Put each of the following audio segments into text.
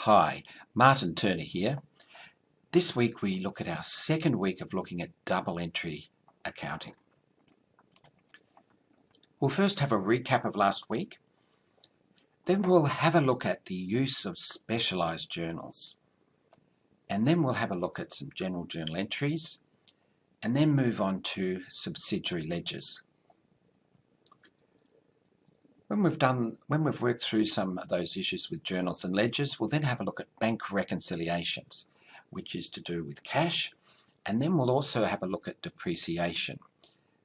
Hi, Martin Turner here. This week we look at our second week of looking at double entry accounting. We'll first have a recap of last week. Then we'll have a look at the use of specialised journals. And then we'll have a look at some general journal entries. And then move on to subsidiary ledgers. When we've worked through some of those issues with journals and ledgers, we'll then have a look at bank reconciliations, which is to do with cash, and then we'll also have a look at depreciation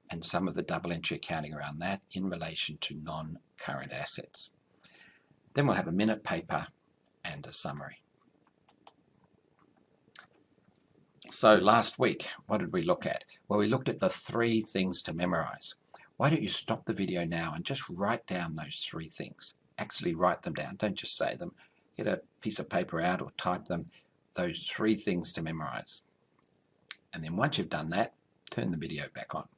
and some of the double entry accounting around that in relation to non-current assets. Then we'll have a minute paper and a summary. So last week, what did we look at? Well, we looked at the 3 things to memorise. Why don't you stop the video now and just write down those 3 things. Actually write them down, don't just say them. Get a piece of paper out or type them, those 3 things to memorise. And then once you've done that, turn the video back on.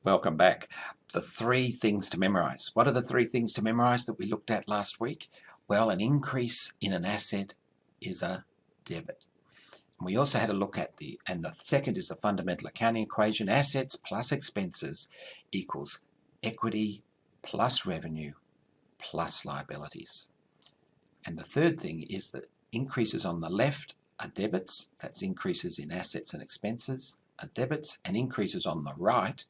Welcome back. The 3 things to memorise. What are the 3 things to memorise that we looked at last week? Well, an increase in an asset is a debit. We also had a look at the second is the fundamental accounting equation, assets plus expenses equals equity plus revenue plus liabilities. And the third thing is that increases on the left are debits, that's increases in assets and expenses are debits, and increases on the right,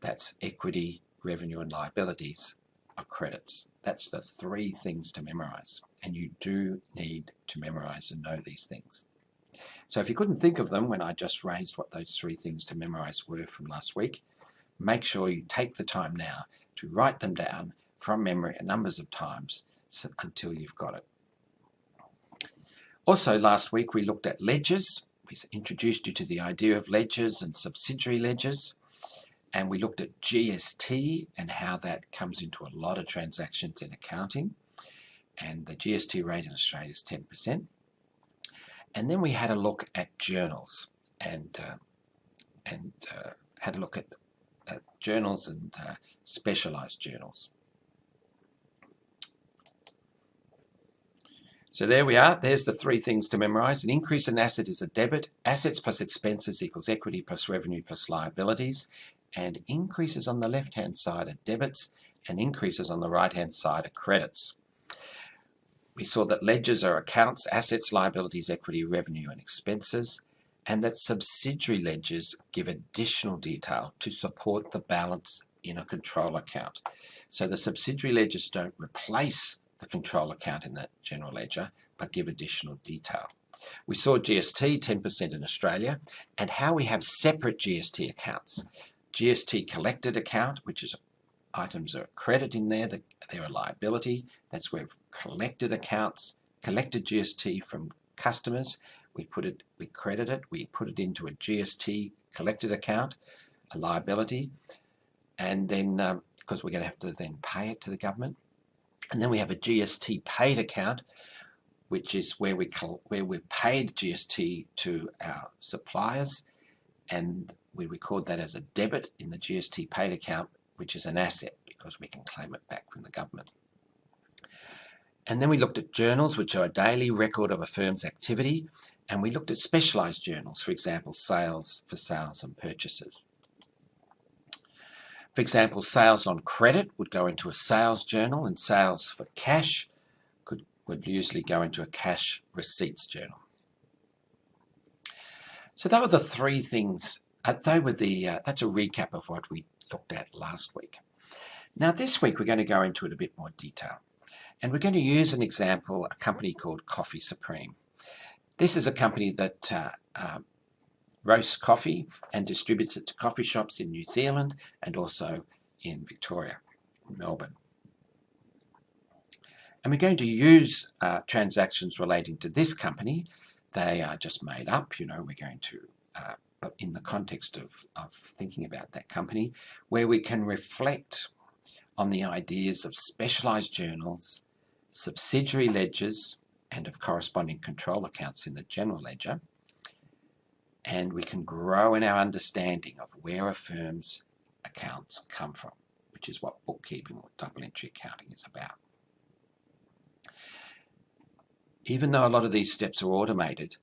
that's equity, revenue and liabilities, are credits. That's the 3 things to memorise, and you do need to memorise and know these things. So if you couldn't think of them when I just raised what those 3 things to memorise were from last week, make sure you take the time now to write them down from memory numbers of times until you've got it. Also last week we looked at ledgers. We introduced you to the idea of ledgers and subsidiary ledgers, and we looked at GST and how that comes into a lot of transactions in accounting, and the GST rate in Australia is 10%. And then we had a look at journals and had a look at journals and specialised journals. So there we are. There's the 3 things to memorise. An increase in asset is a debit. Assets plus expenses equals equity plus revenue plus liabilities. And increases on the left-hand side are debits, and increases on the right-hand side are credits. We saw that ledgers are accounts, assets, liabilities, equity, revenue, and expenses, and that subsidiary ledgers give additional detail to support the balance in a control account. So the subsidiary ledgers don't replace the control account in the general ledger, but give additional detail. We saw GST 10% in Australia, and how we have separate GST accounts. GST collected account, which is items are a credit in there, they're a liability. That's where we've collected accounts, collected GST from customers. We credit it, we put it into a GST collected account, a liability, and then because we're going to have to then pay it to the government. And then we have a GST paid account, which is where we've paid GST to our suppliers, and we record that as a debit in the GST paid account, which is an asset because we can claim it back from the government. And then we looked at journals, which are a daily record of a firm's activity, and we looked at specialised journals, for example, sales and purchases. For example, sales on credit would go into a sales journal, and sales for cash would usually go into a cash receipts journal. So that were the 3 things. That's a recap of what we looked at last week. Now this week we're going to go into it a bit more detail, and we're going to use an example, a company called Coffee Supreme. This is a company that roasts coffee and distributes it to coffee shops in New Zealand and also in Victoria, Melbourne. And we're going to use transactions relating to this company. They are just made up, we're going to but in the context of thinking about that company, where we can reflect on the ideas of specialised journals, subsidiary ledgers, and of corresponding control accounts in the general ledger, and we can grow in our understanding of where a firm's accounts come from, which is what bookkeeping or double entry accounting is about. Even though a lot of these steps are automated,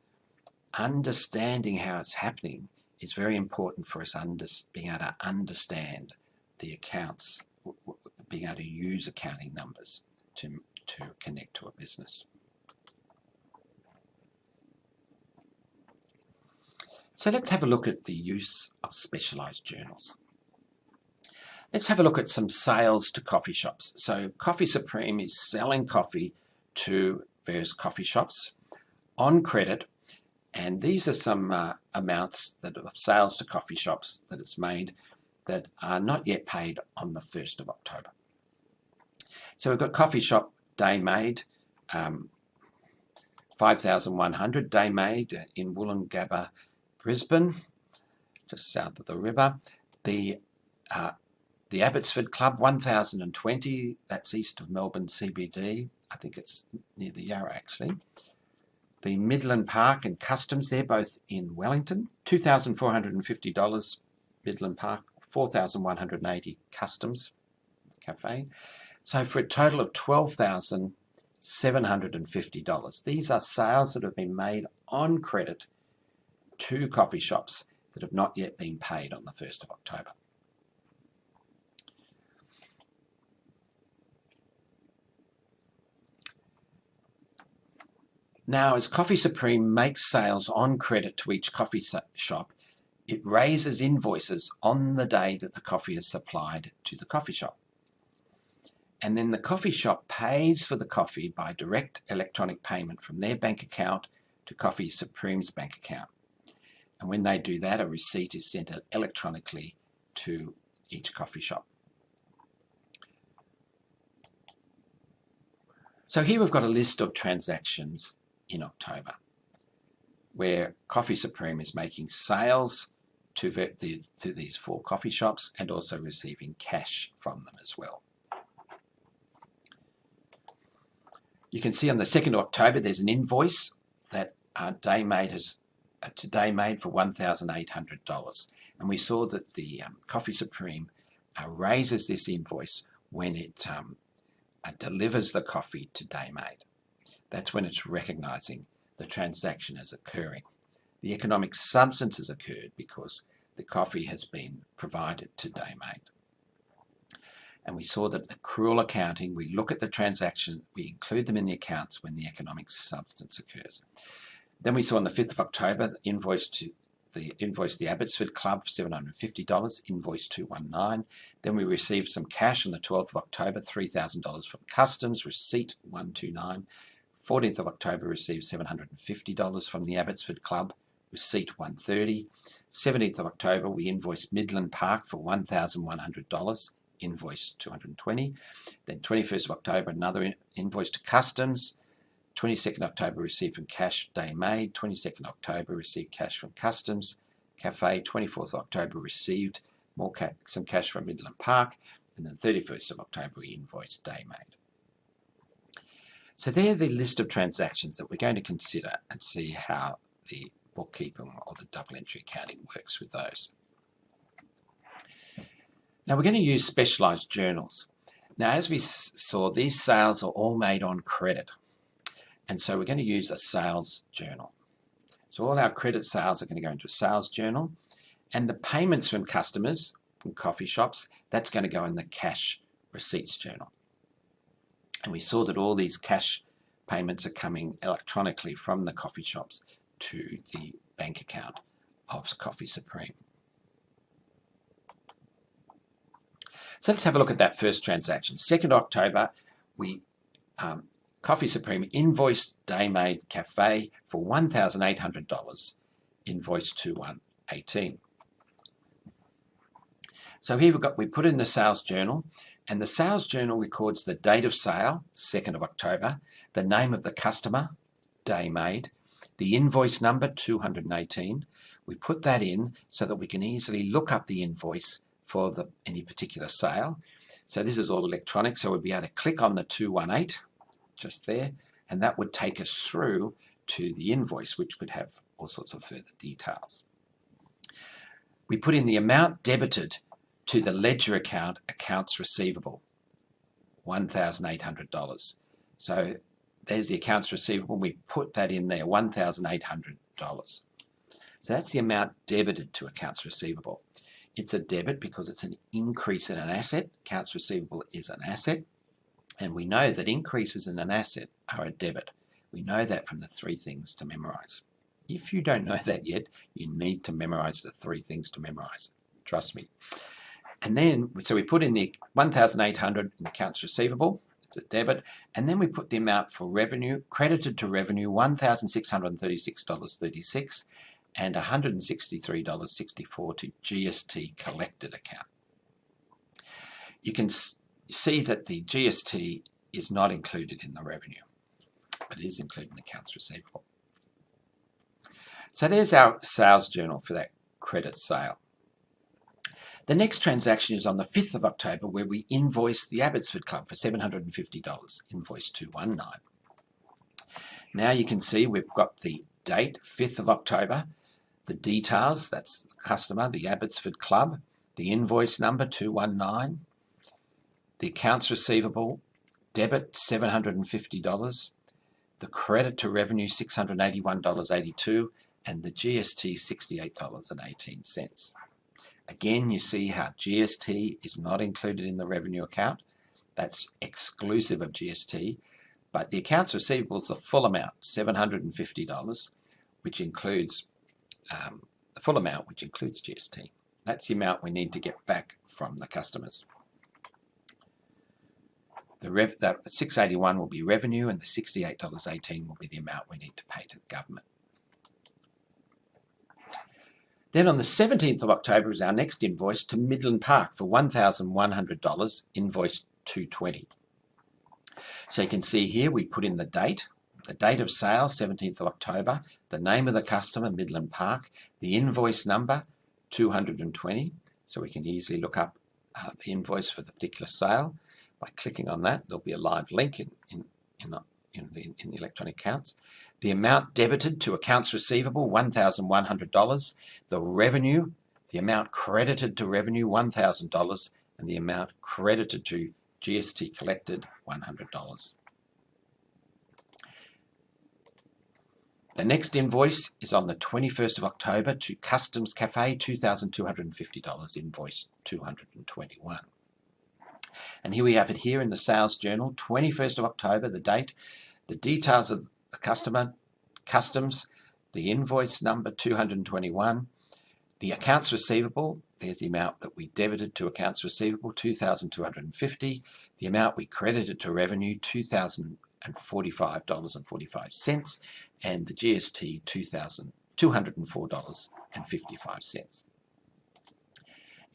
understanding how it's happening is very important for us being able to understand the accounts, being able to use accounting numbers to connect to a business. So let's have a look at the use of specialised journals. Let's have a look at some sales to coffee shops. So Coffee Supreme is selling coffee to various coffee shops on credit, and these are some amounts that of sales to coffee shops that it's made that are not yet paid on the 1st of October. So we've got coffee shop day made, 5,100 day made in Woolloongabba, Brisbane, just south of the river. The Abbotsford Club, 1,020, that's east of Melbourne CBD. I think it's near the Yarra actually. The Midland Park and Customs, they're both in Wellington, $2,450 Midland Park, 4,180 Customs Cafe. So for a total of $12,750. These are sales that have been made on credit to coffee shops that have not yet been paid on the 1st of October. Now, as Coffee Supreme makes sales on credit to each coffee shop, it raises invoices on the day that the coffee is supplied to the coffee shop. And then the coffee shop pays for the coffee by direct electronic payment from their bank account to Coffee Supreme's bank account. And when they do that, a receipt is sent electronically to each coffee shop. So here we've got a list of transactions in October where Coffee Supreme is making sales to these 4 coffee shops and also receiving cash from them as well. You can see on the 2nd of October there's an invoice that Day Made has today made for $1,800, and we saw that the Coffee Supreme raises this invoice when it delivers the coffee to Day Made. That's when it's recognising the transaction as occurring. The economic substance has occurred because the coffee has been provided to Day Made. And we saw that accrual accounting, we look at the transaction, we include them in the accounts when the economic substance occurs. Then we saw on the 5th of October the invoice the Abbotsford Club for $750, invoice 219. Then we received some cash on the 12th of October, $3,000 from Customs, receipt 129. 14th of October received $750 from the Abbotsford Club, receipt 130. 17th of October we invoiced Midland Park for $1,100, invoice 220. Then 21st of October another invoice to Customs. 22nd October received from Cash Day Made. 22nd October received cash from Customs Cafe. 24th of October received some cash from Midland Park. And then 31st of October we invoiced Day Made. So they're the list of transactions that we're going to consider and see how the bookkeeping or the double entry accounting works with those. Now we're going to use specialised journals. Now as we saw, these sales are all made on credit. And so we're going to use a sales journal. So all our credit sales are going to go into a sales journal, and the payments from customers, from coffee shops, that's going to go in the cash receipts journal. And we saw that all these cash payments are coming electronically from the coffee shops to the bank account of Coffee Supreme. So let's have a look at that first transaction. 2nd October, Coffee Supreme invoiced Day Made Cafe for $1,800, invoice 2118. So here we put in the sales journal, and the sales journal records the date of sale, 2nd of October, the name of the customer, Day Made, the invoice number, 218. We put that in so that we can easily look up the invoice for any particular sale. So this is all electronic, so we'll be able to click on the 218 just there, and that would take us through to the invoice, which could have all sorts of further details. We put in the amount debited to the ledger account, accounts receivable, $1,800. So there's the accounts receivable. We put that in there, $1,800. So that's the amount debited to accounts receivable. It's a debit because it's an increase in an asset. Accounts receivable is an asset. And we know that increases in an asset are a debit. We know that from the three things to memorize. If you don't know that yet, you need to memorize the three things to memorize. Trust me. And then, so we put in the 1,800 in accounts receivable. It's a debit. And then we put the amount for revenue, credited to revenue, $1,636.36 and $163.64 to GST collected account. You can see that the GST is not included in the revenue, but it is included in accounts receivable. So there's our sales journal for that credit sale. The next transaction is on the 5th of October, where we invoice the Abbotsford Club for $750, invoice 219. Now you can see we've got the date, 5th of October, the details, that's the customer, the Abbotsford Club, the invoice number 219, the accounts receivable, debit $750, the credit to revenue $681.82, and the GST $68.18. Again, you see how GST is not included in the revenue account. That's exclusive of GST. But the accounts receivable is the full amount, $750, which includes the full amount, which includes GST. That's the amount we need to get back from the customers. That 681 will be revenue, and the $68.18 will be the amount we need to pay to the government. Then on the 17th of October is our next invoice to Midland Park for $1,100, invoice 220. So you can see here we put in the date of sale, 17th of October, the name of the customer, Midland Park, the invoice number, 220. So we can easily look up the invoice for the particular sale. By clicking on that, there'll be a live link in the electronic accounts. The amount debited to accounts receivable, $1,100. The revenue, the amount credited to revenue, $1,000. And the amount credited to GST collected, $100. The next invoice is on the 21st of October to Customs Cafe, $2,250, invoice 221. And here we have it here in the sales journal, 21st of October, the date, the details of the customer, customs, the invoice number 221, the accounts receivable, there's the amount that we debited to accounts receivable, $2,250, the amount we credited to revenue, $2,045.45, and the GST, $204.55.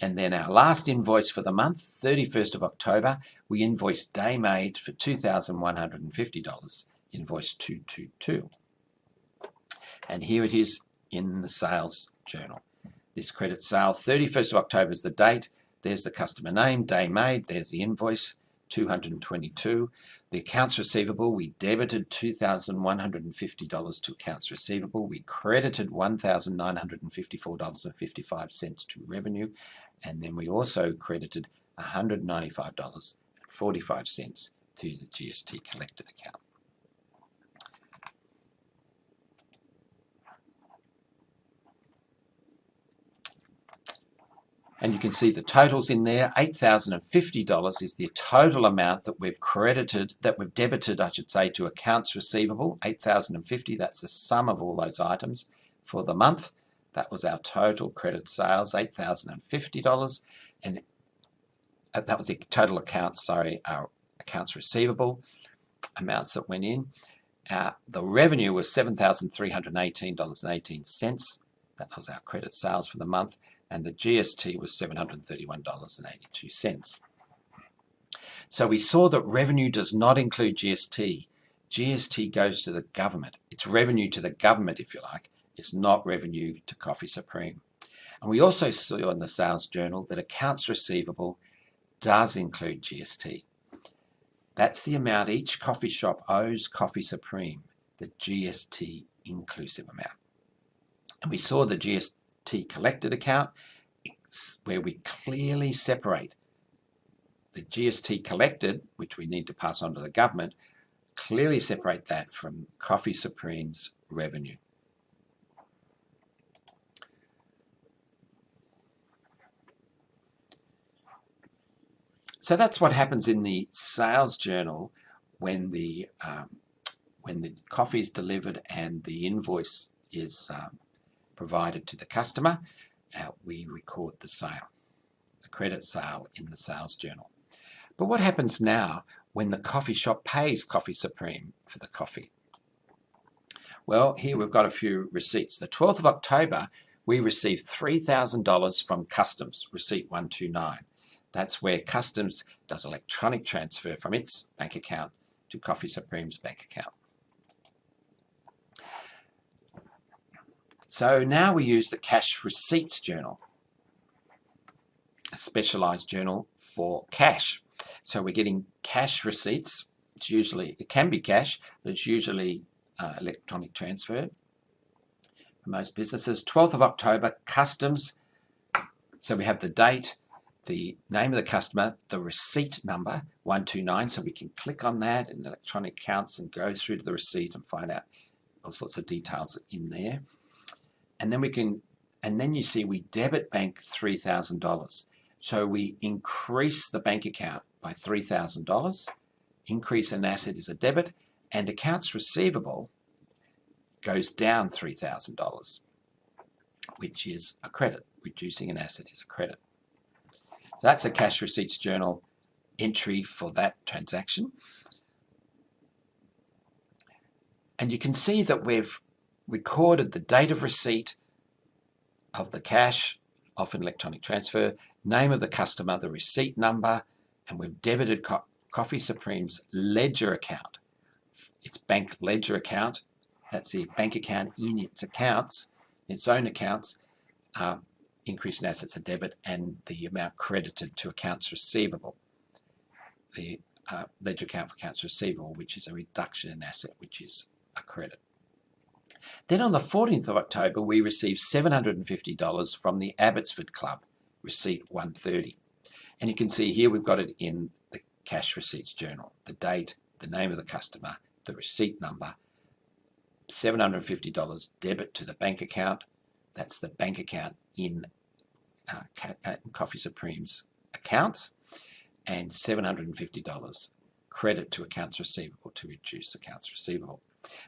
And then our last invoice for the month, 31st of October, we invoiced Day Made for $2,150, invoice 222. And here it is in the sales journal. This credit sale, 31st of October is the date. There's the customer name, Day Made. There's the invoice, 222. The accounts receivable, we debited $2,150 to accounts receivable. We credited $1,954.55 to revenue. And then we also credited $195.45 to the GST collected account. And you can see the totals in there. $8,050 is the total amount that we've debited, I should say, to accounts receivable. $8,050, that's the sum of all those items for the month. That was our total credit sales, $8,050. And that was the total accounts, our accounts receivable amounts that went in. The revenue was $7,318.18. That was our credit sales for the month. And the GST was $731.82. So we saw that revenue does not include GST. GST goes to the government. It's revenue to the government, if you like. It's not revenue to Coffee Supreme. And we also saw in the sales journal that accounts receivable does include GST. That's the amount each coffee shop owes Coffee Supreme, the GST inclusive amount. And we saw the GST collected account, where we clearly separate the GST collected, which we need to pass on to the government, clearly separate that from Coffee Supreme's revenue. So that's what happens in the sales journal when the coffee is delivered and the invoice is provided to the customer. We record the sale, the credit sale, in the sales journal. But what happens now when the coffee shop pays Coffee Supreme for the coffee? Well, here we've got a few receipts. The 12th of October, we received $3,000 from Customs, receipt 129. That's where Customs does electronic transfer from its bank account to Coffee Supreme's bank account. So now we use the cash receipts journal, a specialised journal for cash. So we're getting cash receipts. It can be cash, but it's usually electronic transfer for most businesses. 12th of October, Customs. So we have the date, the name of the customer, the receipt number, 129. So we can click on that in electronic accounts and go through to the receipt and find out all sorts of details in there. And then you see we debit bank $3,000. So we increase the bank account by $3,000. Increase in asset is a debit, and accounts receivable goes down $3,000, which is a credit. Reducing an asset is a credit. So that's a cash receipts journal entry for that transaction. And you can see that we've recorded the date of receipt of the cash, often electronic transfer, name of the customer, the receipt number, and we've debited Coffee Supreme's ledger account. Its bank ledger account, that's the bank account in its accounts, its own accounts. Increase in assets a debit, and the amount credited to accounts receivable. The ledger account for accounts receivable, which is a reduction in asset, which is a credit. Then on the 14th of October, we received $750 from the Abbotsford Club, receipt 130. And you can see here we've got it in the cash receipts journal, the date, the name of the customer, the receipt number, $750 debit to the bank account. That's the bank account in Coffee Supreme's accounts, and $750 credit to accounts receivable to reduce accounts receivable.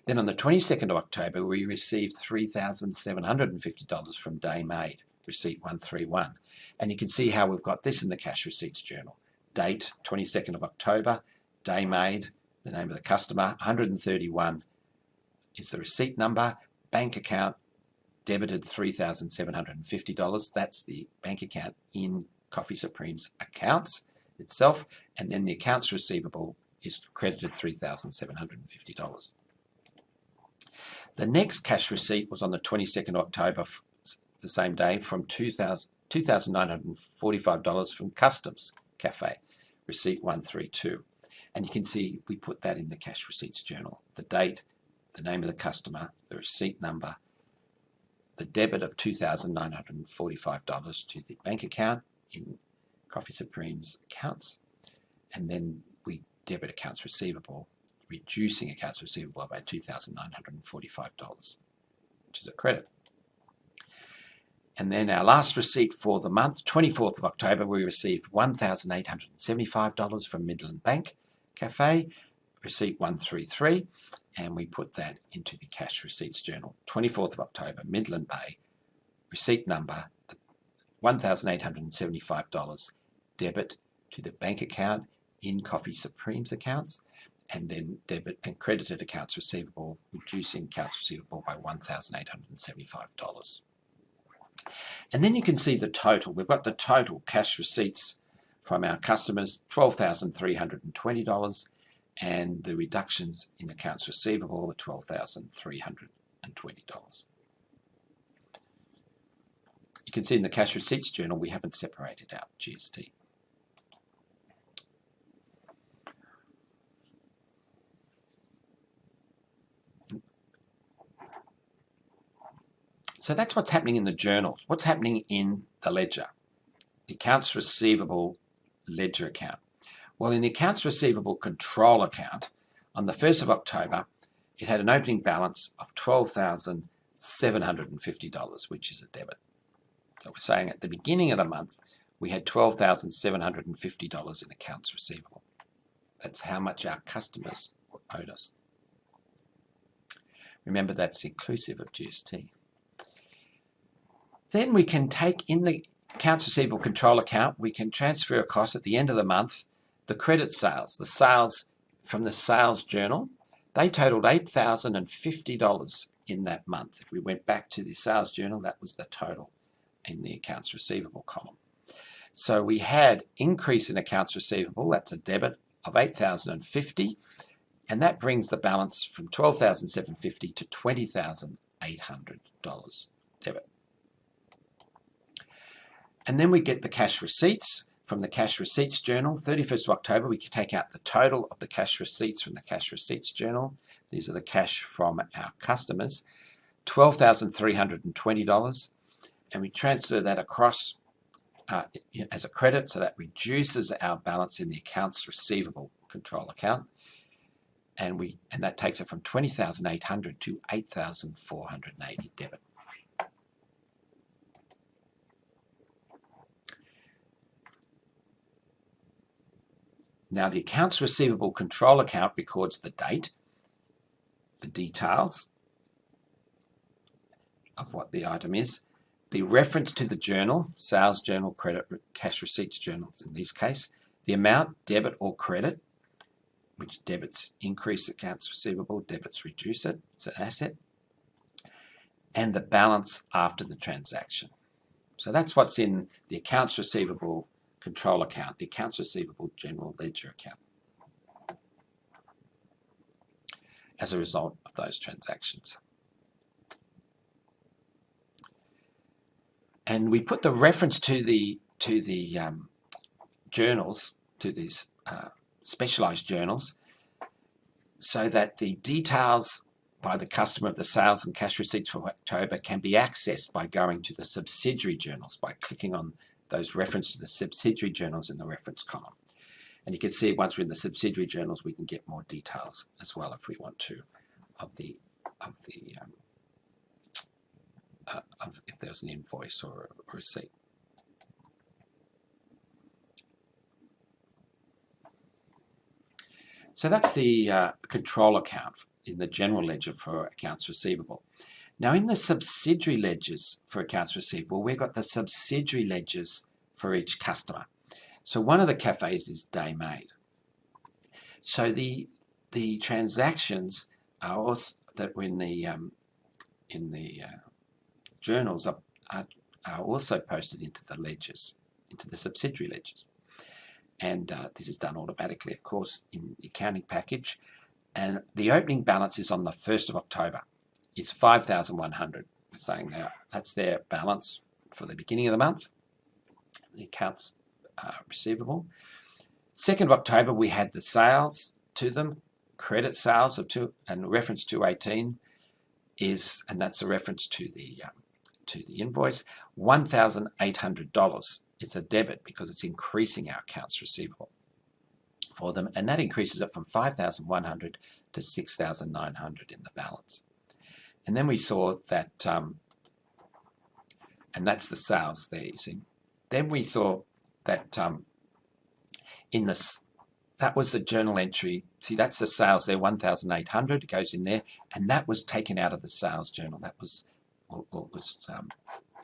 Then on the 22nd of October, we received $3,750 from Day Made, receipt 131. And you can see how we've got this in the cash receipts journal. Date, 22nd of October, Day Made, the name of the customer, 131 is the receipt number, bank account, debited $3,750. That's the bank account in Coffee Supreme's accounts itself, and then the accounts receivable is credited $3,750. The next cash receipt was on the 22nd of October, the same day, from $2,945 from Customs Cafe, receipt 132. And you can see we put that in the cash receipts journal. The date, the name of the customer, the receipt number, the debit of $2,945 to the bank account in Coffee Supreme's accounts, and then we debit accounts receivable, reducing accounts receivable by $2,945, which is a credit. And then our last receipt for the month, 24th of October, we received $1,875 from Midland Bank Cafe, receipt 133, and we put that into the cash receipts journal. 24th of October, Midland Bay, receipt number, $1,875 debit to the bank account in Coffee Supreme's accounts, and then debit and credited accounts receivable, reducing accounts receivable by $1,875. And then you can see the total. We've got the total cash receipts from our customers, $12,320, and the reductions in accounts receivable are $12,320. You can see in the cash receipts journal we haven't separated out GST. So that's what's happening in the journals. What's happening in the ledger? The accounts receivable ledger account. Well, in the accounts receivable control account, On the 1st of October, it had an opening balance of $12,750, which is a debit. So we're saying at the beginning of the month, we had $12,750 in accounts receivable. That's how much our customers owed us. Remember, that's inclusive of GST. Then we can take in the accounts receivable control account, we can transfer across at the end of the month the credit sales, the sales from the sales journal. They totaled $8,050 in that month. If we went back to the sales journal, that was the total in the accounts receivable column. So we had increase in accounts receivable, that's a debit of $8,050, and that brings the balance from $12,750 to $20,800 debit. And then we get the cash receipts from the cash receipts journal. 31st of October, we can take out the total of the cash receipts from the cash receipts journal. These are the cash from our customers, $12,320, and we transfer that across as a credit, so that reduces our balance in the accounts receivable control account, and that takes it from $20,800 to $8,480 debit. Now the accounts receivable control account records the date, the details of what the item is, the reference to the journal, sales journal, credit, cash receipts journal in this case, the amount, debit or credit, which debits increase accounts receivable, debits reduce it, it's an asset, and the balance after the transaction. So that's what's in the accounts receivable control account, the accounts receivable general ledger account, as a result of those transactions. And we put the reference to the journals, to these specialised journals, so that the details by the customer of the sales and cash receipts for October can be accessed by going to the subsidiary journals, by clicking on those references to the subsidiary journals in the reference column. And you can see once we're in the subsidiary journals, we can get more details as well if we want to of if there's an invoice or a receipt. So that's the control account in the general ledger for accounts receivable. Now in the subsidiary ledgers for accounts receivable, we've got the subsidiary ledgers for each customer. So one of the cafes is day made. So the transactions are also that were in the journals are also posted into the ledgers, into the subsidiary ledgers. And this is done automatically, of course, in the accounting package. And the opening balance is on the 1st of October. It's $5,100. We're saying that's their balance for the beginning of the month. The accounts receivable. 2nd of October, we had the sales to them, credit sales of and reference 218 is, and that's a reference to the invoice, $1,800. It's a debit because it's increasing our accounts receivable for them, and that increases it from $5,100 to $6,900 in the balance. And then we saw that, and that's the sales there, you see. Then we saw that that was the journal entry. See, that's the sales there, 1,800. It goes in there, and that was taken out of the sales journal. That was,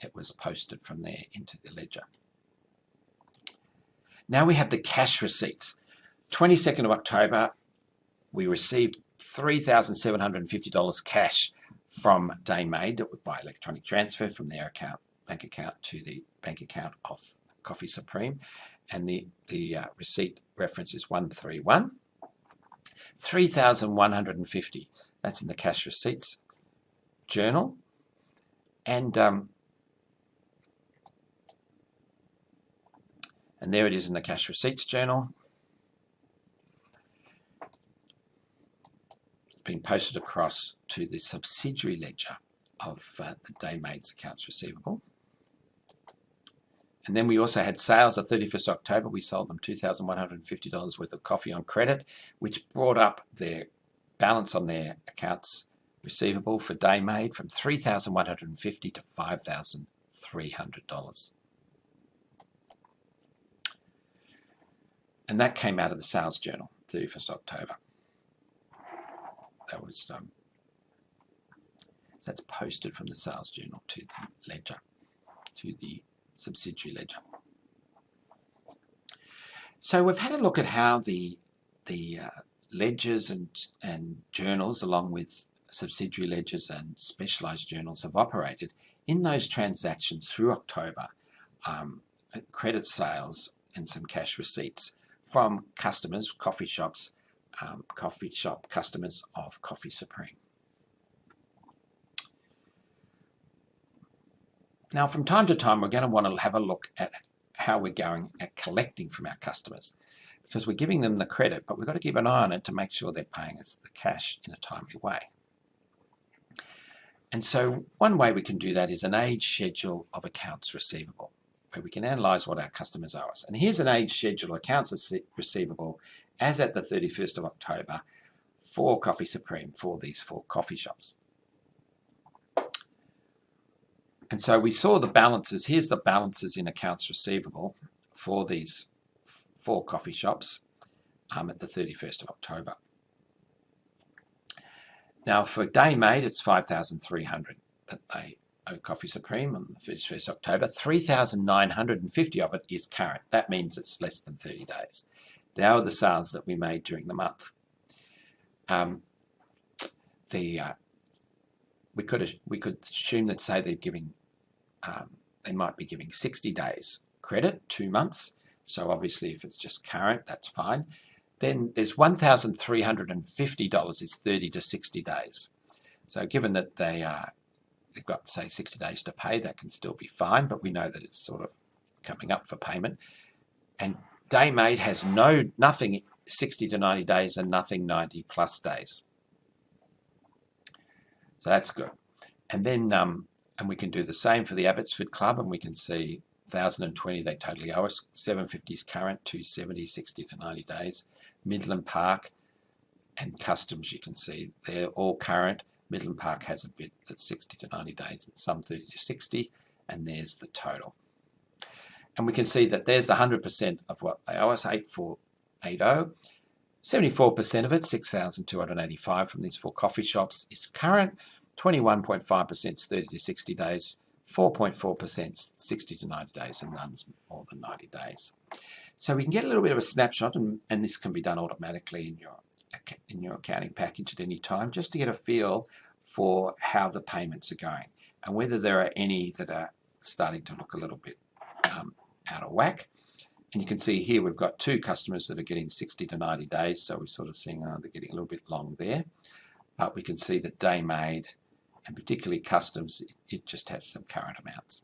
it was posted from there into the ledger. Now we have the cash receipts. 22nd of October, we received $3,750 cash from Day Made by electronic transfer from their bank account to the bank account of Coffee Supreme, and the receipt reference is 131. 3,150. That's in the cash receipts journal, and there it is in the cash receipts journal. It's been posted across to the subsidiary ledger of the Day Made's accounts receivable. And then we also had sales of 31st October. We sold them $2,150 worth of coffee on credit, which brought up their balance on their accounts receivable for day made from $3,150 to $5,300. And that came out of the sales journal, 31st October. That was that's posted from the sales journal to the ledger, to the subsidiary ledger. So we've had a look at how the ledgers and journals, along with subsidiary ledgers and specialised journals, have operated in those transactions through October, credit sales and some cash receipts from customers, coffee shop customers of Coffee Supreme. Now, from time to time, we're going to want to have a look at how we're going at collecting from our customers, because we're giving them the credit, but we've got to keep an eye on it to make sure they're paying us the cash in a timely way. And so one way we can do that is an age schedule of accounts receivable, where we can analyse what our customers owe us. And here's an age schedule of accounts receivable as at the 31st of October for Coffee Supreme, for these 4 coffee shops. And so we saw the balances. Here's the balances in accounts receivable for these 4 coffee shops at the 31st of October. Now, for day made, it's $5,300 that they owe Coffee Supreme on the 31st of October. $3,950 of it is current. That means it's less than 30 days. They are the sales that we made during the month. We could assume that, say, they're giving, they might be giving 60 days credit, 2 months. So obviously, if it's just current, that's fine. Then there's $1,350 is 30 to 60 days. So given that they've got, say, 60 days to pay, that can still be fine, but we know that it's sort of coming up for payment. And day made has nothing 60 to 90 days and nothing 90 plus days. So that's good. And then and we can do the same for the Abbotsford Club, and we can see 1,020 they totally owe us. 750 is current, 270, 60 to 90 days. Midland Park and Customs, you can see they're all current. Midland Park has a bit that's 60 to 90 days and some 30 to 60, and there's the total. And we can see that there's the 100% of what they owe us, 8,480. 74% of it, 6,285 from these 4 coffee shops is current. 21.5% is 30 to 60 days. 4.4% 60 to 90 days, and none's more than 90 days. So we can get a little bit of a snapshot, and this can be done automatically in your accounting package at any time, just to get a feel for how the payments are going and whether there are any that are starting to look a little bit out of whack. And you can see here we've got 2 customers that are getting 60 to 90 days, so we're sort of seeing they're getting a little bit long there. But we can see that day made, and particularly Customs, it just has some current amounts.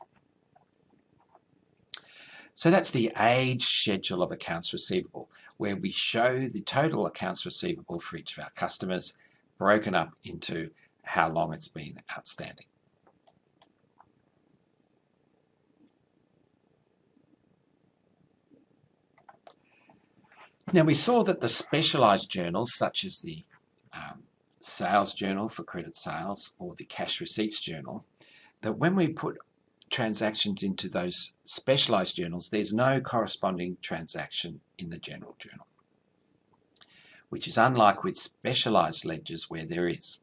So that's the age schedule of accounts receivable, where we show the total accounts receivable for each of our customers, broken up into how long it's been outstanding. Now, we saw that the specialised journals, such as the sales journal for credit sales or the cash receipts journal, that when we put transactions into those specialised journals, there's no corresponding transaction in the general journal, which is unlike with specialised ledgers where there is.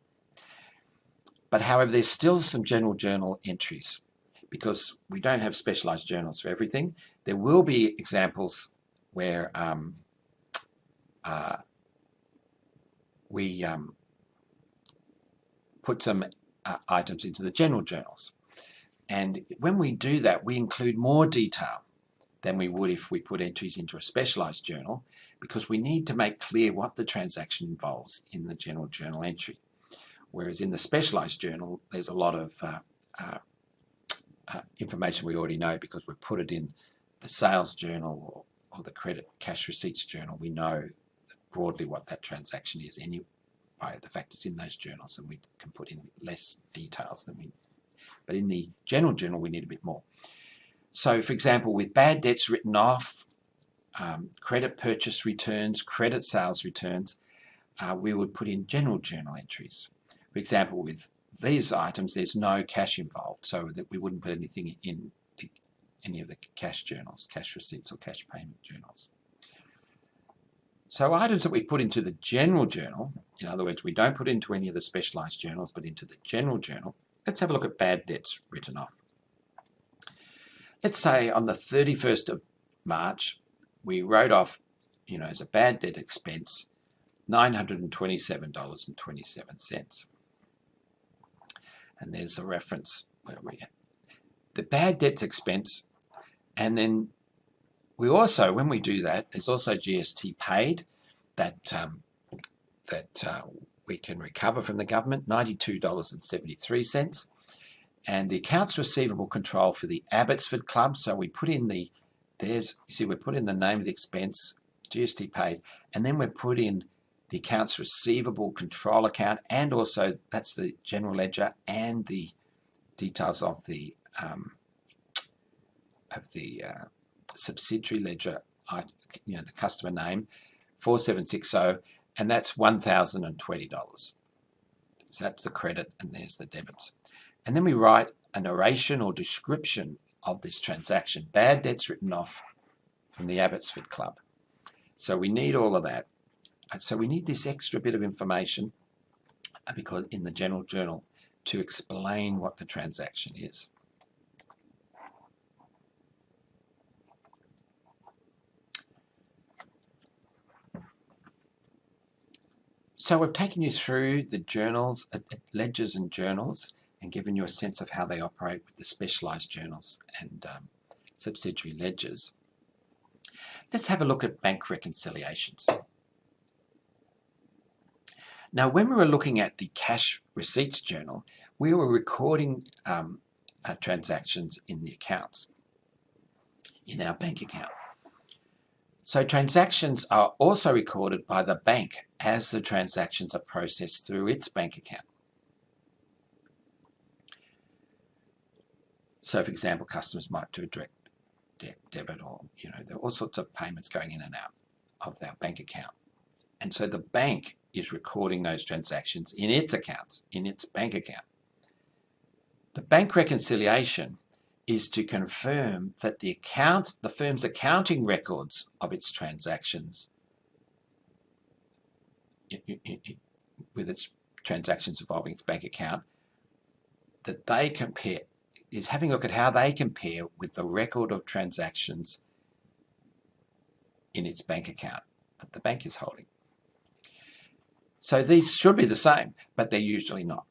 But however, there's still some general journal entries because we don't have specialised journals for everything. There will be examples where we put some items into the general journals. And when we do that, we include more detail than we would if we put entries into a specialised journal, because we need to make clear what the transaction involves in the general journal entry. Whereas in the specialised journal, there's a lot of information we already know because we put it in the sales journal or the credit cash receipts journal. We know broadly what that transaction is anyway, the fact it's in those journals, and we can put in less details than we. But in the general journal, we need a bit more. So, for example, with bad debts written off, credit purchase returns, credit sales returns, we would put in general journal entries. For example, with these items, there's no cash involved, so that we wouldn't put anything in any of the cash journals, cash receipts or cash payment journals. So items that we put into the general journal, in other words, we don't put into any of the specialised journals, but into the general journal. Let's have a look at bad debts written off. Let's say on the 31st of March, we wrote off, as a bad debt expense, $927.27. And there's a reference where we get the bad debts expense. And then we also, when we do that, there's also GST paid that we can recover from the government, $92.73. And the accounts receivable control for the Abbotsford Club. So we put in we put in the name of the expense, GST paid, and then we put in the accounts receivable control account, and also that's the general ledger and the details of the subsidiary ledger, the customer name, 4760, and that's $1,020. So that's the credit, and there's the debits. And then we write a narration or description of this transaction. Bad debts written off from the Abbotsford Club. So we need all of that. And so we need this extra bit of information because in the general journal to explain what the transaction is. So we've taken you through the journals, ledgers and journals, and given you a sense of how they operate with the specialised journals and subsidiary ledgers. Let's have a look at bank reconciliations. Now, when we were looking at the cash receipts journal, we were recording transactions in the accounts, in our bank account. So transactions are also recorded by the bank as the transactions are processed through its bank account. So, for example, customers might do a direct debit, or there are all sorts of payments going in and out of their bank account. And so the bank is recording those transactions in its accounts, in its bank account. The bank reconciliation is to confirm that the firm's accounting records of its transactions, with its transactions involving its bank account, that they compare, is having a look at how they compare with the record of transactions in its bank account that the bank is holding. So these should be the same, but they're usually not.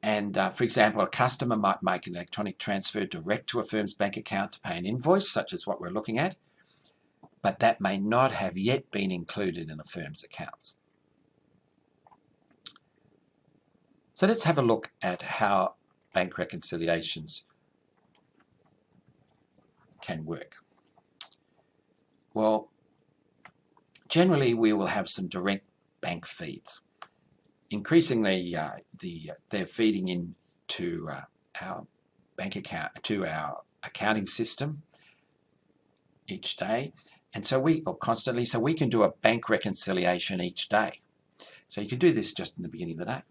And for example, a customer might make an electronic transfer direct to a firm's bank account to pay an invoice, such as what we're looking at, but that may not have yet been included in a firm's accounts. So let's have a look at how bank reconciliations can work. Well, generally we will have some direct bank feeds. Increasingly, they're feeding into our bank account, to our accounting system each day, and so constantly, so we can do a bank reconciliation each day. So you can do this just in the beginning of the day.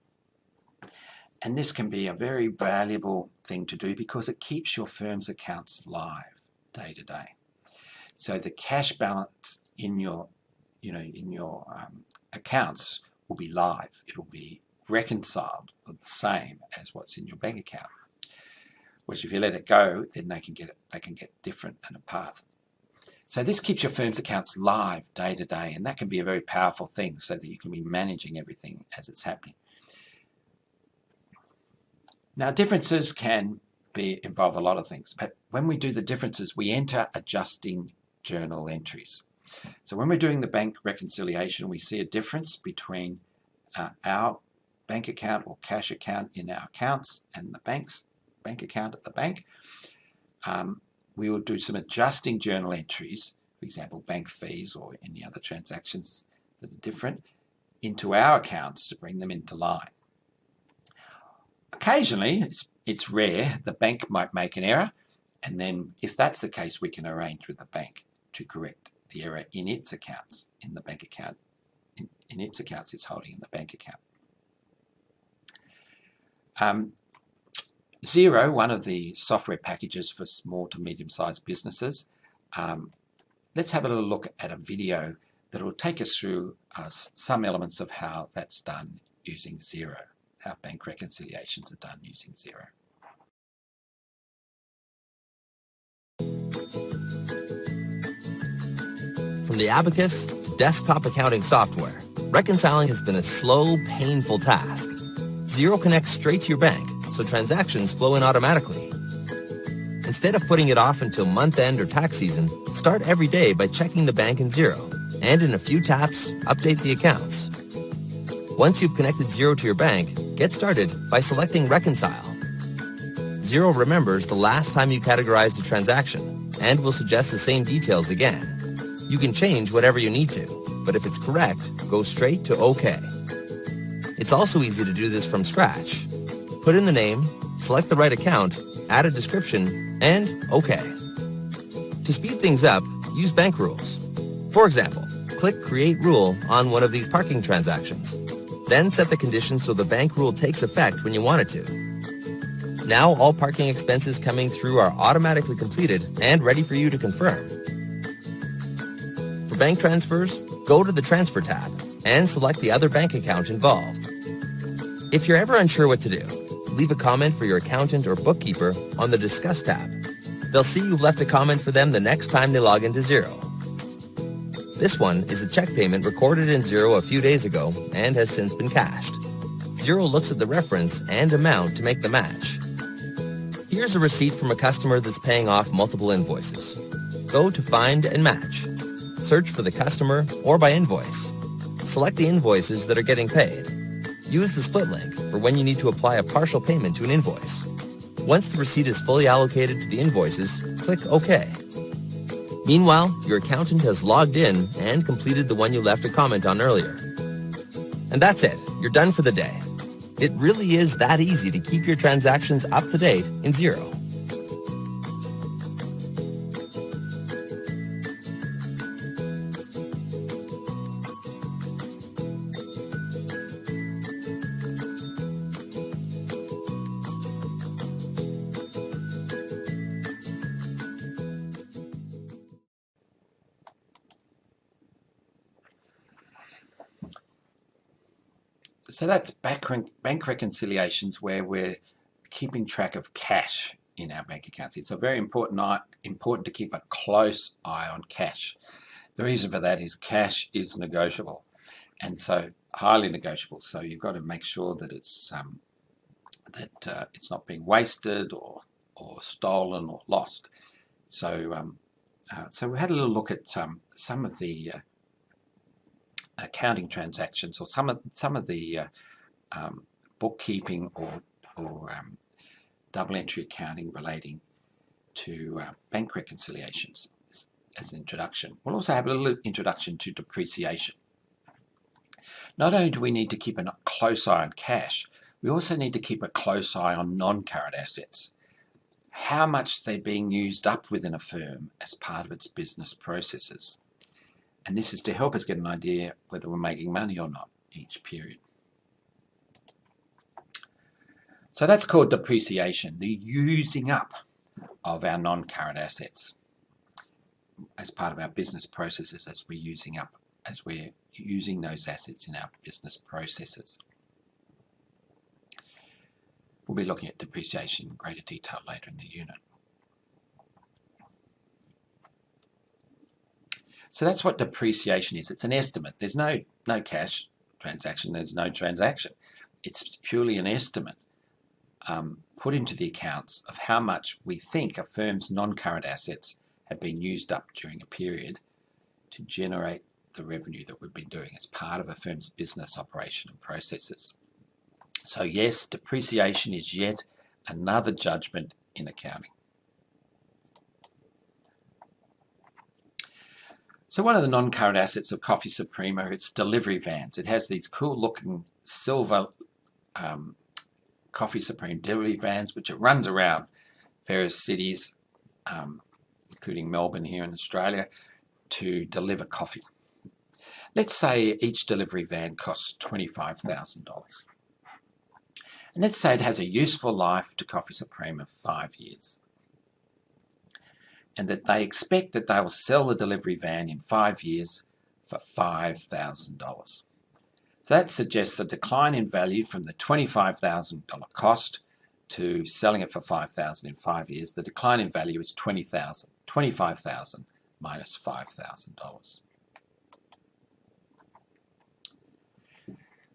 And this can be a very valuable thing to do because it keeps your firm's accounts live day to day. So the cash balance in your accounts will be live. It will be reconciled with the same as what's in your bank account. Which, if you let it go, then they can get different and apart. So this keeps your firm's accounts live day to day, and that can be a very powerful thing, so that you can be managing everything as it's happening. Now, differences can involve a lot of things, but when we do the differences, we enter adjusting journal entries. So when we're doing the bank reconciliation, we see a difference between our bank account or cash account in our accounts and the bank's bank account at the bank. We will do some adjusting journal entries, for example, bank fees or any other transactions that are different, into our accounts to bring them into line. Occasionally, it's rare, the bank might make an error, and then if that's the case, we can arrange with the bank to correct the error in its accounts, in the bank account, in its accounts it's holding in the bank account. Xero, one of the software packages for small to medium-sized businesses. Let's have a little look at a video that will take us through some elements of how that's done using Xero, how bank reconciliations are done using Xero. From the abacus to desktop accounting software, reconciling has been a slow, painful task. Xero connects straight to your bank, so transactions flow in automatically. Instead of putting it off until month-end or tax season, start every day by checking the bank in Xero, and in a few taps, update the accounts. Once you've connected Xero to your bank, get started by selecting Reconcile. Xero remembers the last time you categorized a transaction, and will suggest the same details again. You can change whatever you need to, but if it's correct, go straight to OK. It's also easy to do this from scratch. Put in the name, select the right account, add a description, and OK. To speed things up, use bank rules. For example, click Create Rule on one of these parking transactions. Then set the conditions so the bank rule takes effect when you want it to. Now all parking expenses coming through are automatically completed and ready for you to confirm. For bank transfers, go to the Transfer tab and select the other bank account involved. If you're ever unsure what to do, leave a comment for your accountant or bookkeeper on the Discuss tab. They'll see you've left a comment for them the next time they log into Xero. This one is a check payment recorded in Xero a few days ago and has since been cashed. Xero looks at the reference and amount to make the match. Here's a receipt from a customer that's paying off multiple invoices. Go to Find and Match. Search for the customer or by invoice. Select the invoices that are getting paid. Use the split link for when you need to apply a partial payment to an invoice. Once the receipt is fully allocated to the invoices, click OK. Meanwhile, your accountant has logged in and completed the one you left a comment on earlier. And that's it. You're done for the day. It really is that easy to keep your transactions up to date in Xero. So that's bank reconciliations where we're keeping track of cash in our bank accounts. It's a very important to keep a close eye on cash. The reason for that is cash is negotiable, and so highly negotiable. So you've got to make sure that it's not being wasted or stolen or lost. So so we had a little look at some of the accounting transactions, or some of the bookkeeping or double entry accounting relating to bank reconciliations as an introduction. We'll also have a little introduction to depreciation. Not only do we need to keep a close eye on cash, we also need to keep a close eye on non-current assets. How much they're being used up within a firm as part of its business processes. And this is to help us get an idea whether we're making money or not each period. So that's called depreciation, the using up of our non-current assets as part of our business processes as we're using those assets in our business processes. We'll be looking at depreciation in greater detail later in the unit. So that's what depreciation is. It's an estimate. There's no cash transaction. There's no transaction. It's purely an estimate put into the accounts of how much we think a firm's non-current assets have been used up during a period to generate the revenue that we've been doing as part of a firm's business operation and processes. So yes, depreciation is yet another judgment in accounting. So one of the non-current assets of Coffee Supreme are its delivery vans. It has these cool looking silver Coffee Supreme delivery vans, which it runs around various cities, including Melbourne here in Australia, to deliver coffee. Let's say each delivery van costs $25,000. And let's say it has a useful life to Coffee Supreme of 5 years. And that they expect that they will sell the delivery van in 5 years for $5,000. So that suggests a decline in value from the $25,000 cost to selling it for $5,000 in 5 years. The decline in value is $25,000 minus $5,000.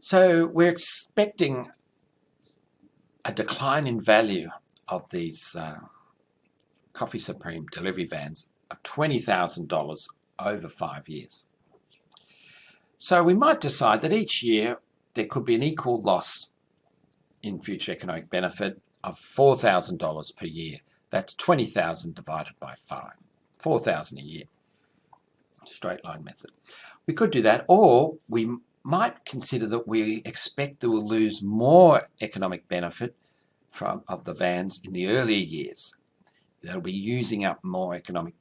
So we're expecting a decline in value of these Coffee Supreme delivery vans of $20,000 over 5 years. So we might decide that each year there could be an equal loss in future economic benefit of $4,000 per year. That's $20,000 divided by 5. $4,000 a year. Straight line method. We could do that, or we might consider that we expect that we'll lose more economic benefit of the vans in the earlier years. They'll be using up more economic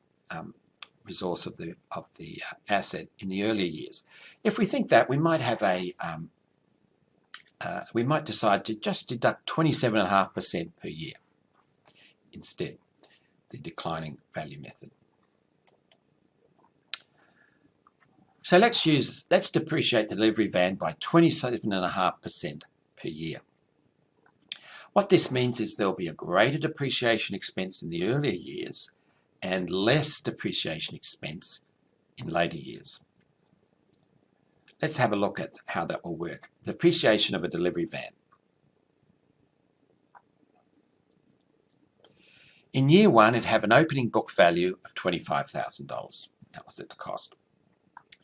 resource of the asset in the earlier years. If we think that, we might have we might decide to just deduct 27.5% per year instead, the declining value method. So let's depreciate the delivery van by 27.5% per year. What this means is there'll be a greater depreciation expense in the earlier years and less depreciation expense in later years. Let's have a look at how that will work. Depreciation of a delivery van. In year one, it'd have an opening book value of $25,000. That was its cost.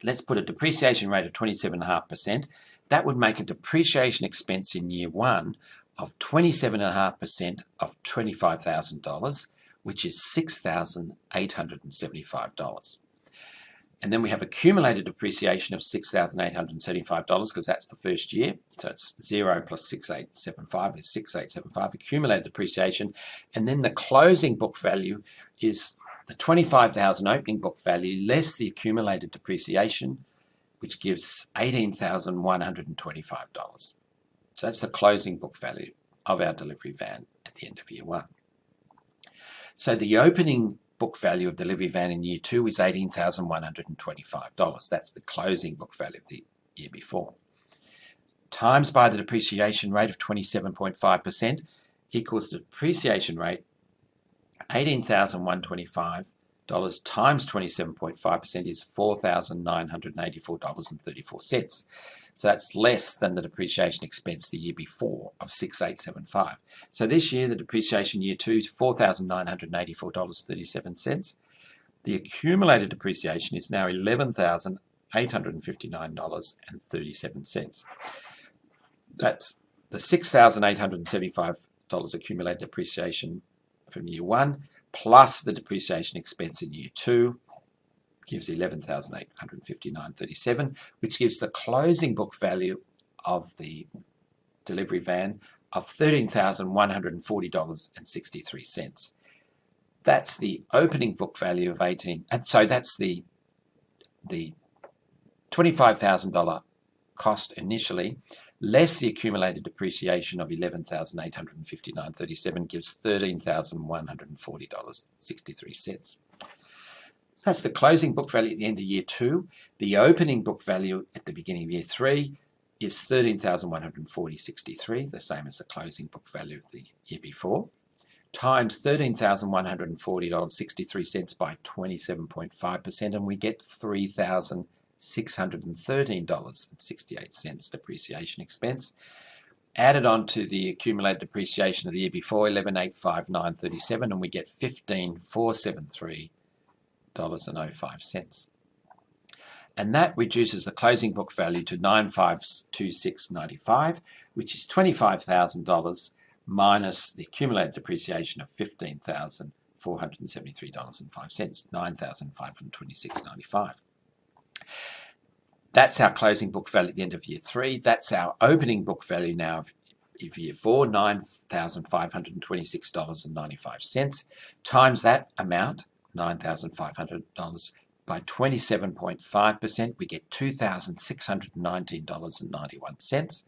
Let's put a depreciation rate of 27.5%. That would make a depreciation expense in year one of 27.5% of $25,000, which is $6,875. And then we have accumulated depreciation of $6,875 because that's the first year. So it's 0 plus 6,875 is 6,875 accumulated depreciation. And then the closing book value is the $25,000 opening book value less the accumulated depreciation, which gives $18,125. So that's the closing book value of our delivery van at the end of year one. So the opening book value of delivery van in year two is $18,125. That's the closing book value of the year before. Times by the depreciation rate of 27.5% equals the depreciation rate $18,125 times 27.5% is $4,984.34. So that's less than the depreciation expense the year before of $6,875. So this year the depreciation year two is $4,984.37. The accumulated depreciation is now $11,859.37. That's the $6,875 accumulated depreciation from year one plus the depreciation expense in year two gives $11,859.37, which gives the closing book value of the delivery van of $13,140.63. That's the opening book value of 18. And so that's the $25,000 cost initially, less the accumulated depreciation of $11,859.37 gives $13,140.63. That's the closing book value at the end of year two. The opening book value at the beginning of year three is $13,140.63, the same as the closing book value of the year before, times $13,140.63 by 27.5%, and we get $3,613.68 depreciation expense. Added on to the accumulated depreciation of the year before, $11,859.37, and we get $15,473.05. And that reduces the closing book value to $9,526.95, which is $25,000 minus the accumulated depreciation of $15,473.05, $9,526.95. That's our closing book value at the end of year three. That's our opening book value now of year four, $9,526.95, times that amount, $9,500, by 27.5%, we get $2,619.91.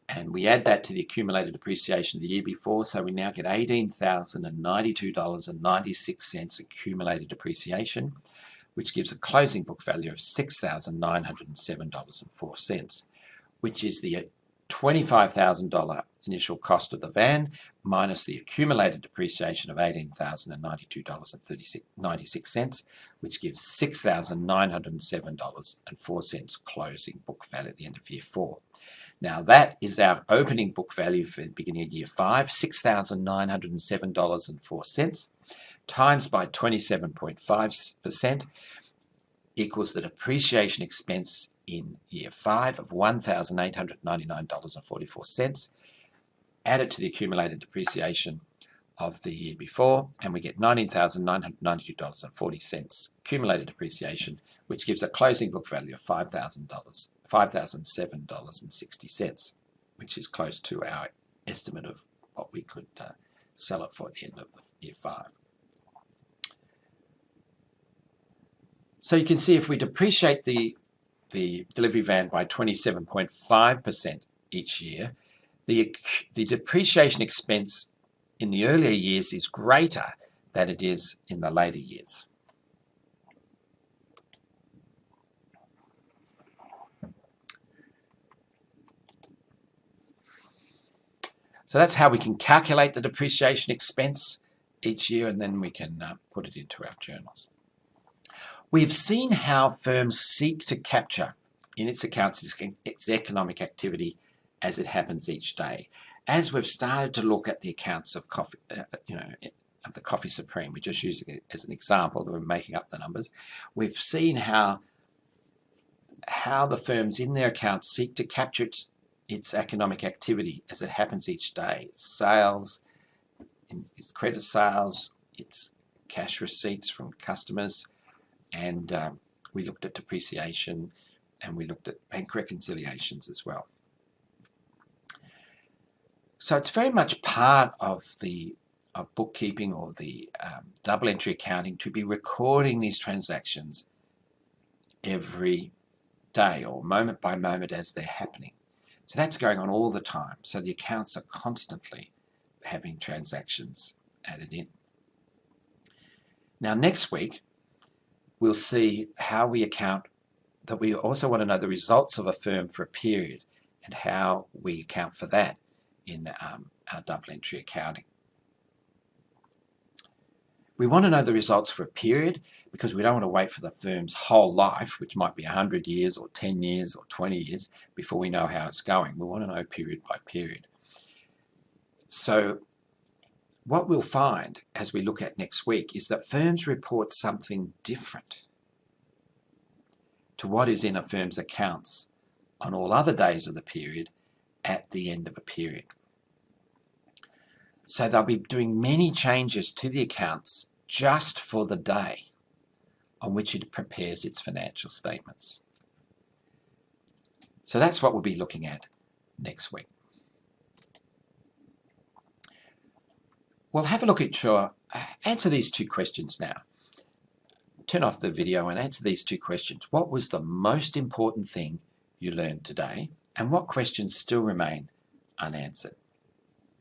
And we add that to the accumulated depreciation of the year before, so we now get $18,092.96 accumulated depreciation, which gives a closing book value of $6,907.04, which is the $25,000 initial cost of the van minus the accumulated depreciation of $18,092.96, which gives $6,907.04 closing book value at the end of year 4. Now that is our opening book value for the beginning of year 5, $6,907.04, times by 27.5% equals the depreciation expense in year 5 of $1,899.44, added to the accumulated depreciation of the year before, and we get $19,992.40 accumulated depreciation, which gives a closing book value of $5,007.60, which is close to our estimate of what we could sell it for at the end of year 5. So you can see if we depreciate the delivery van by 27.5% each year, the depreciation expense in the earlier years is greater than it is in the later years. So that's how we can calculate the depreciation expense each year, and then we can put it into our journals. We've seen how firms seek to capture in its accounts its economic activity as it happens each day. As we've started to look at the accounts of Coffee, of the Coffee Supreme, we just use it as an example, that we're making up the numbers. We've seen how the firms in their accounts seek to capture its economic activity as it happens each day. Its sales, its credit sales, its cash receipts from customers, and we looked at depreciation, and we looked at bank reconciliations as well. So it's very much part of bookkeeping or the double entry accounting to be recording these transactions every day or moment by moment as they're happening. So that's going on all the time. So the accounts are constantly having transactions added in. Now next week, we'll see how we account, that we also want to know the results of a firm for a period and how we account for that in our double entry accounting. We want to know the results for a period because we don't want to wait for the firm's whole life, which might be 100 years or 10 years or 20 years, before we know how it's going. We want to know period by period. So what we'll find as we look at next week is that firms report something different to what is in a firm's accounts on all other days of the period at the end of a period. So they'll be doing many changes to the accounts just for the day on which it prepares its financial statements. So that's what we'll be looking at next week. We'll have a look at answer these two questions now. Turn off the video and answer these two questions. What was the most important thing you learned today, and what questions still remain unanswered?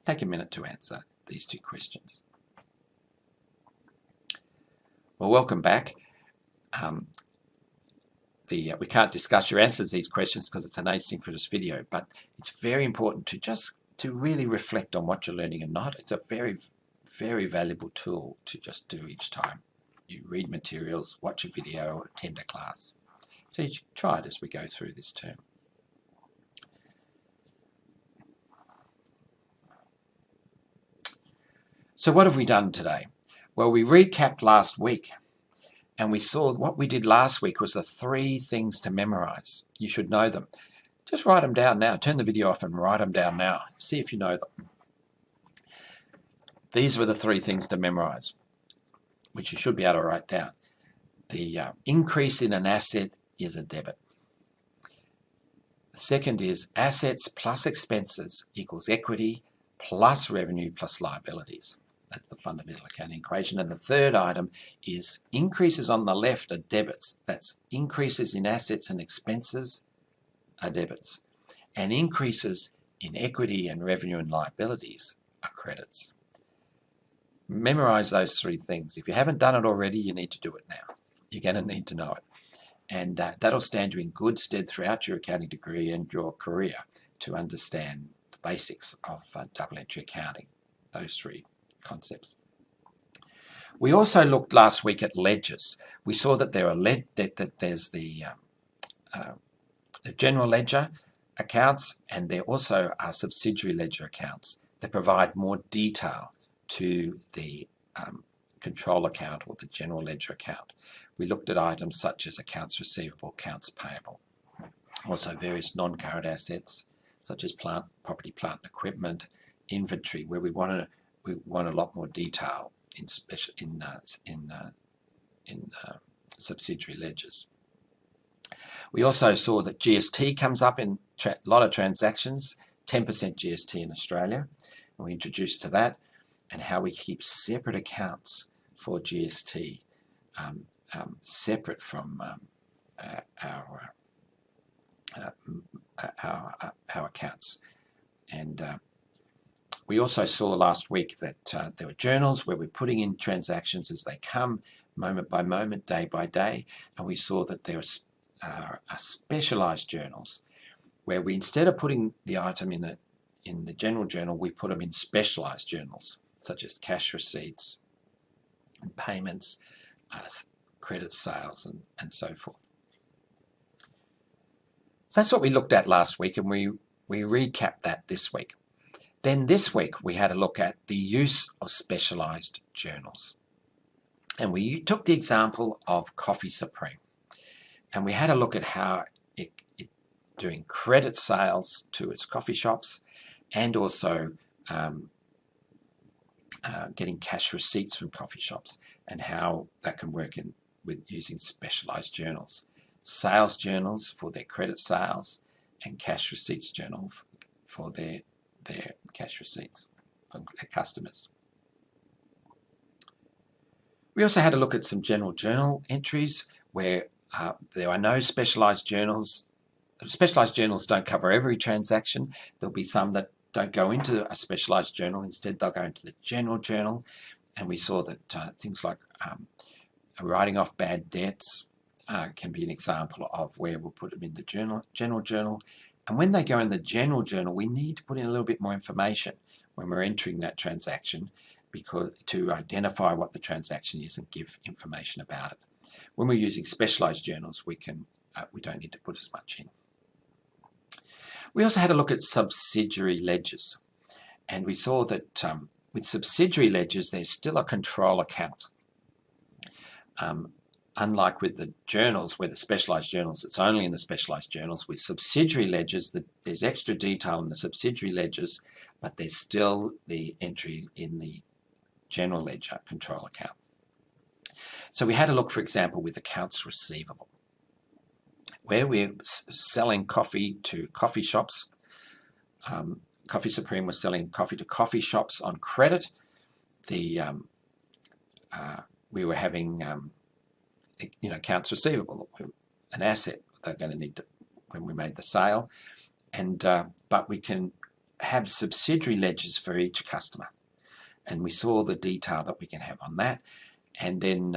Take a minute to answer these two questions. Well, welcome back. We can't discuss your answers to these questions because it's an asynchronous video, but it's very important to really reflect on what you're learning and not. It's a very, very valuable tool to just do each time you read materials, watch a video, or attend a class. So you should try it as we go through this term. So what have we done today? Well, we recapped last week, and we saw what we did last week was the 3 things to memorize. You should know them. Just write them down now. Turn the video off and write them down now. See if you know them. These were the 3 things to memorize, which you should be able to write down. The increase in an asset is a debit. The second is assets plus expenses equals equity plus revenue plus liabilities. That's the fundamental accounting equation. And the third item is increases on the left are debits. That's increases in assets and expenses are debits. And increases in equity and revenue and liabilities are credits. Memorize those three things. If you haven't done it already, you need to do it now. You're going to need to know it. And that'll stand you in good stead throughout your accounting degree and your career to understand the basics of double entry accounting, those three concepts. We also looked last week at ledgers. We saw that there's the general ledger accounts, and there also are subsidiary ledger accounts that provide more detail to the control account or the general ledger account. We looked at items such as accounts receivable, accounts payable, also various non-current assets such as property, plant, and equipment, inventory, where we want a lot more detail in subsidiary ledgers. We also saw that GST comes up in a lot of transactions, 10% GST in Australia, and we introduced to that, and how we keep separate accounts for GST, separate from our accounts. And we also saw last week that there were journals where we're putting in transactions as they come, moment by moment, day by day, and we saw that there are specialised journals where we, instead of putting the item in the general journal, we put them in specialised journals such as cash receipts and payments, credit sales, and so forth. So that's what we looked at last week, and we recapped that this week. Then this week we had a look at the use of specialised journals. And we took the example of Coffee Supreme. And we had a look at how it doing credit sales to its coffee shops, and also getting cash receipts from coffee shops, and how that can work with using specialised journals. Sales journals for their credit sales, and cash receipts journal for their cash receipts from their customers. We also had a look at some general journal entries where there are no specialised journals. Specialised journals don't cover every transaction. There'll be some that don't go into a specialised journal. Instead, they'll go into the general journal. And we saw that things like writing off bad debts can be an example of where we'll put them in the general journal. And when they go in the general journal, we need to put in a little bit more information when we're entering that transaction, because to identify what the transaction is and give information about it. When we're using specialised journals, we don't need to put as much in. We also had a look at subsidiary ledgers, and we saw that with subsidiary ledgers, there's still a control account. Unlike with the journals, where the specialised journals, it's only in the specialised journals. With subsidiary ledgers, there's extra detail in the subsidiary ledgers, but there's still the entry in the general ledger control account. So we had a look, for example, with accounts receivable, where we're selling coffee to coffee shops. Coffee Supreme was selling coffee to coffee shops on credit. We were having accounts receivable, an asset they're going to need to, when we made the sale, and but we can have subsidiary ledgers for each customer, and we saw the detail that we can have on that, and then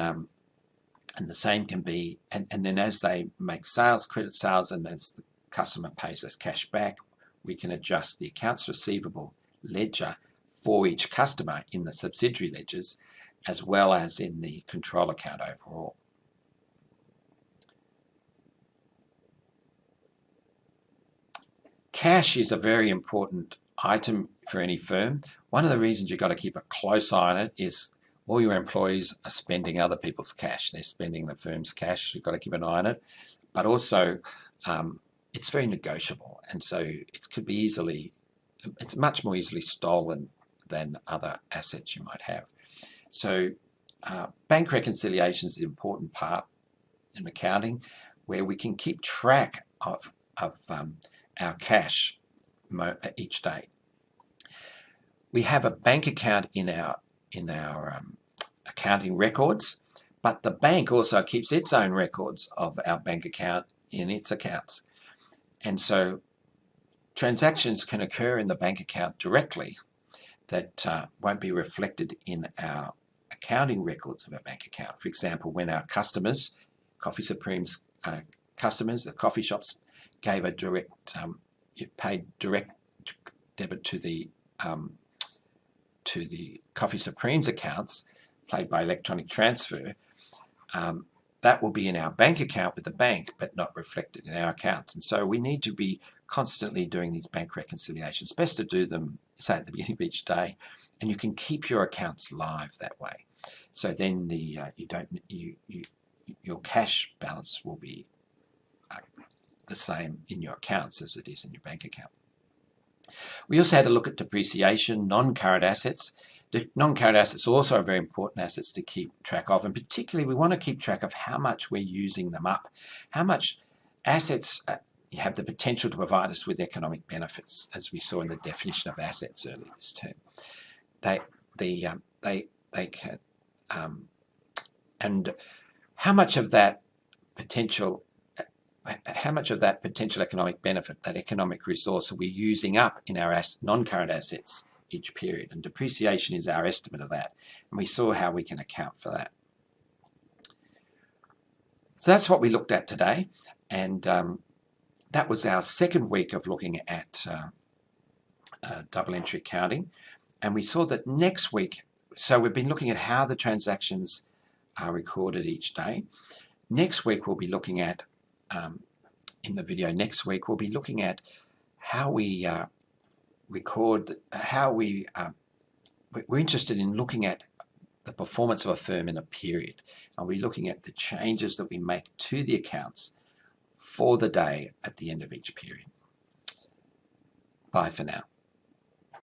and the same can be, and then as they make sales, credit sales, and as the customer pays us cash back, we can adjust the accounts receivable ledger for each customer in the subsidiary ledgers, as well as in the control account overall. Cash is a very important item for any firm. One of the reasons you've got to keep a close eye on it is all your employees are spending other people's cash. They're spending the firm's cash. You've got to keep an eye on it. But also, it's very negotiable, and so it's much more easily stolen than other assets you might have. So bank reconciliation is an important part in accounting, where we can keep track of our cash each day. We have a bank account in our accounting records, but the bank also keeps its own records of our bank account in its accounts. And so transactions can occur in the bank account directly that won't be reflected in our accounting records of our bank account. For example, when our customers, Coffee Supreme's customers, the coffee shops, gave a paid direct debit to the Coffee Supreme's accounts, paid by electronic transfer, that will be in our bank account with the bank, but not reflected in our accounts. And so we need to be constantly doing these bank reconciliations. Best to do them, say, at the beginning of each day, and you can keep your accounts live that way. So then your cash balance will be the same in your accounts as it is in your bank account. We also had a look at depreciation, non-current assets. Non-current assets also are very important assets to keep track of, and particularly we want to keep track of how much we're using them up, how much assets have the potential to provide us with economic benefits, as we saw in the definition of assets earlier this term. They can, and how much of that potential economic benefit, that economic resource, are we using up in our non-current assets each period? And depreciation is our estimate of that, and we saw how we can account for that. So that's what we looked at today, and that was our second week of looking at double entry accounting. And we saw that next week, so we've been looking at how the transactions are recorded each day. Next week we'll be looking at, in the video next week, we'll be looking at how we record, we're interested in looking at the performance of a firm in a period. And we're looking at the changes that we make to the accounts for the day at the end of each period. Bye for now.